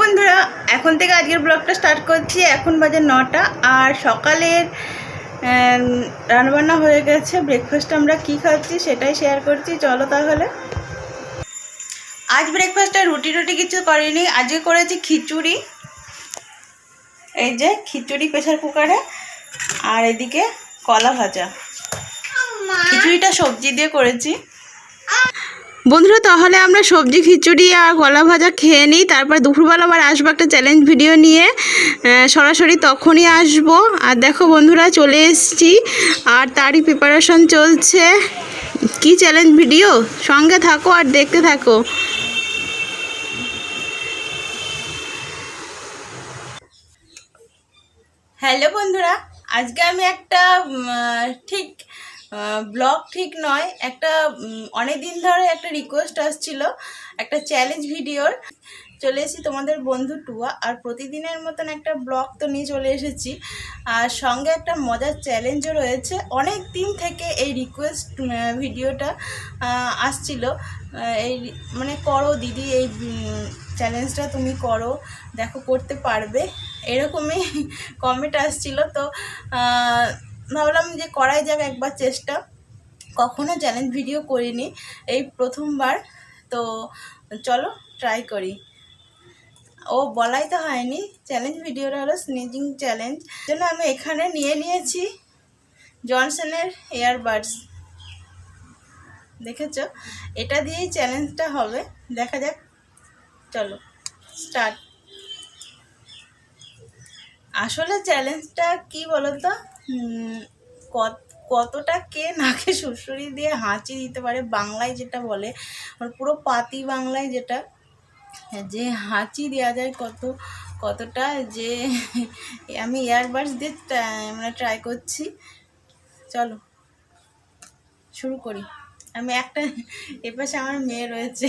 বন্ধুরা, এখন থেকে আজকের ব্লগটা স্টার্ট করছি। এখন বাজে 9টা আর সকালের রান্নাবান্না হয়ে গেছে। ব্রেকফাস্ট আমরা কি খাচ্ছি সেটাই শেয়ার করছি। চলো তাহলে। আজ ব্রেকফাস্টে রুটি কিছু করিনি, আজকে করেছি খিচুড়ি। এই যে খিচুড়ি প্রেসার কুকারে, আর এদিকে কলা ভাজা। খিচুড়িটা সবজি দিয়ে করেছি। বন্ধুরা, তাহলে আমরা সবজি খিচুড়ি আর কলা ভাজা খেয়ে নিই, তারপর দুপুরবেলা আবার আসবো একটা চ্যালেঞ্জ ভিডিও নিয়ে। সরাসরি তখনই আসবো। আর দেখো বন্ধুরা, চলে এসেছি আর তারই প্রিপারেশন চলছে। কি চ্যালেঞ্জ ভিডিও, সঙ্গে থাকো আর দেখতে থাকো। হ্যালো বন্ধুরা, আজকে আমি একটা ঠিক ব্লগ ঠিক নয়, একটা অনেক দিন ধরে একটা রিকোয়েস্ট আসছিল একটা চ্যালেঞ্জ ভিডিওর। চলে এসেছি তোমাদের বন্ধু টুয়া, আর প্রতিদিনের মতন একটা ব্লগ তো নিয়ে চলে এসেছি, আর সঙ্গে একটা মজার চ্যালেঞ্জও রয়েছে। অনেক দিন থেকে এই রিকোয়েস্ট ভিডিওটা আসছিল, এই মানে করো দিদি, এই চ্যালেঞ্জটা তুমি করো, দেখো করতে পারবে, এরকমই কমেন্ট আসছিল। তো ভাবলাম যে করাই যাক একবার চেষ্টা। কখনো চ্যালেঞ্জ ভিডিও করিনি, এই প্রথমবার। তো চলো ট্রাই করি। ও বলাই তো হয়নি, চ্যালেঞ্জ ভিডিওটা হলো স্নিজিং চ্যালেঞ্জ। জন্য আমি এখানে নিয়ে নিয়েছি জনসনের এয়ারবাডস। দেখেছ, এটা দিয়েই চ্যালেঞ্জটা হবে। দেখা যাক, চলো স্টার্ট। আসলে চ্যালেঞ্জটা কি বলতো, কতটা কে নাকে সুড়সুড়ি দিয়ে হাঁচি দিতে পারে, বাংলায় যেটা বলে, পুরো পাতি বাংলায় যেটা, যে হাঁচি দেওয়া যায় কতটা, যে আমি ইয়ারবাডস দিয়ে মানে ট্রাই করছি। চলো শুরু করি। আমি একটা, এপাশে আমার মেয়ে রয়েছে,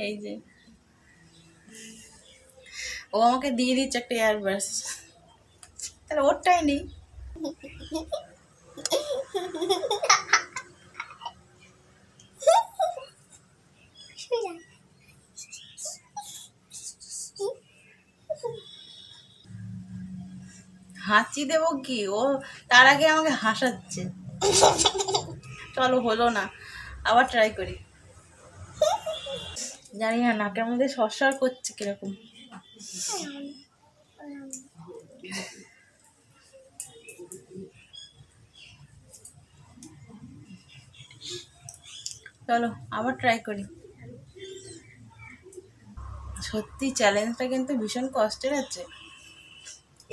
এই যে ও আমাকে দিয়ে দিচ্ছে একটা ইয়ারবাডস, তাহলে ওরটাই নেই। হাঁচি দেবো কি, ও তার আগে আমাকে হাসাচ্ছে। চলো, হলো না, আবার ট্রাই করি। জানি না নাকের মধ্যে সরসর করছে কিরকম। চলো আবার ট্রাই করি। সত্যি চ্যালেঞ্জটা কিন্তু ভীষণ কষ্টের আছে।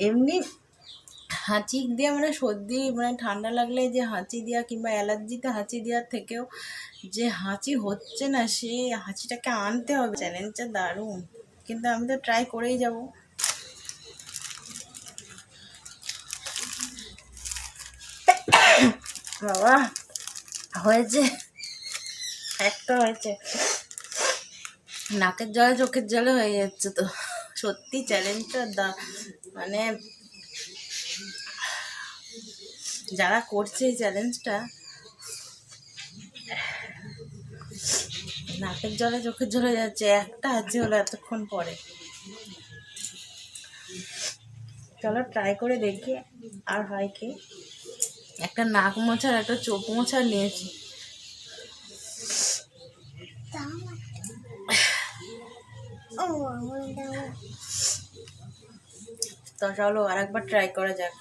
এমনি হাঁচি দিয়ে মানে সর্দি, মানে ঠান্ডা লাগলে যে হাঁচি দেওয়া, কিংবা অ্যালার্জিতে হাঁচি দেওয়ার থেকেও যে হাঁচি হচ্ছে না, সে হাঁচিটাকে আনতে হবে। চ্যালেঞ্জটা দারুণ, কিন্তু আমি তো ট্রাই করেই যাব। বাবা, হয়েছে, একটা হয়েছে, নাকের জলে চোখের জলে হয়ে যাচ্ছে। তো সত্যি চ্যালেঞ্জটা মানে যারা করছে এই চ্যালেঞ্জটা, নাকের জলে চোখের জলে যাচ্ছে। একটা হাঁচি হলো এতক্ষণ পরে। চলো ট্রাই করে দেখি আর হয় কি। একটা নাক মোছার, একটা চোখ মোছার নিয়েছি। তো চলো আর একবার ট্রাই করা যাক।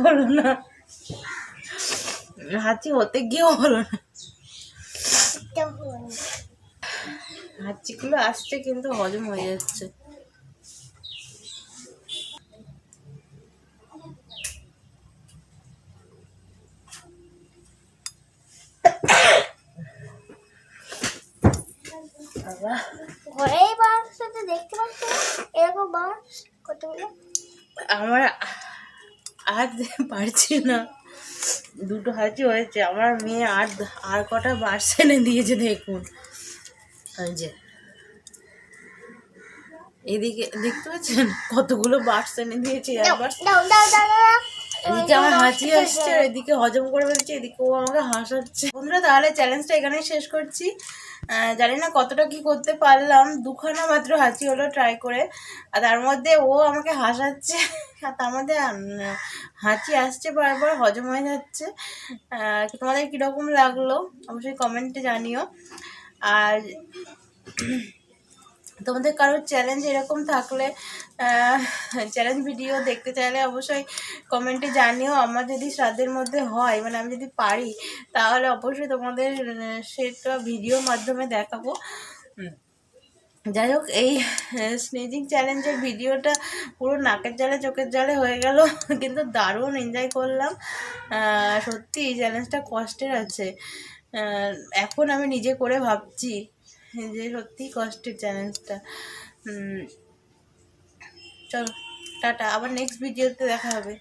হলো না, হাঁচি হতে গিয়েও হলো না। হাঁচিগুলো আসছে কিন্তু হজম হয়ে যাচ্ছে। আমার আর পারছি না, দুটো হাঁচি হয়েছে। আমার মেয়ে আর কটা বার্স এনে দিয়েছে দেখুন। ওই যে এদিকে দেখতে পাচ্ছেন কতগুলো বার্স এনে দিয়েছে। এদিকে আমার হাঁচি আসছে, এদিকে হজম করে ফেলছে, এদিকে ও আমাকে হাসাচ্ছে। বন্ধুরা তাহলে চ্যালেঞ্জটা এখানেই শেষ করছি। জানি না কতটা কি করতে পারলাম, দুখানা মাত্র হাঁচি হলো ট্রাই করে, আর তার মধ্যে ও আমাকে হাসাচ্ছে, আর তার মধ্যে হাঁচি আসছে বারবার, হজম হয়ে যাচ্ছে। তোমাদের কীরকম লাগলো অবশ্যই কমেন্টে জানিও। আর তোমাদের কারোর চ্যালেঞ্জ এরকম থাকলে, চ্যালেঞ্জ ভিডিও দেখতে চাইলে অবশ্যই কমেন্টে জানিও। আমার যদি সাধ্যের মধ্যে হয়, মানে আমি যদি পারি, তাহলে অবশ্যই তোমাদের সেটা ভিডিওর মাধ্যমে দেখাবো। যাই হোক, এই স্নেজিং চ্যালেঞ্জের ভিডিওটা পুরো নাকের জালে চোখের জালে হয়ে গেল, কিন্তু দারুণ এনজয় করলাম। সত্যি এই চ্যালেঞ্জটা কষ্টের আছে, এখন আমি নিজে করে ভাবছি যে সত্যি কষ্টের চ্যালেঞ্জটা। চলো টাটা, আবার নেক্সট ভিডিওতে দেখা হবে।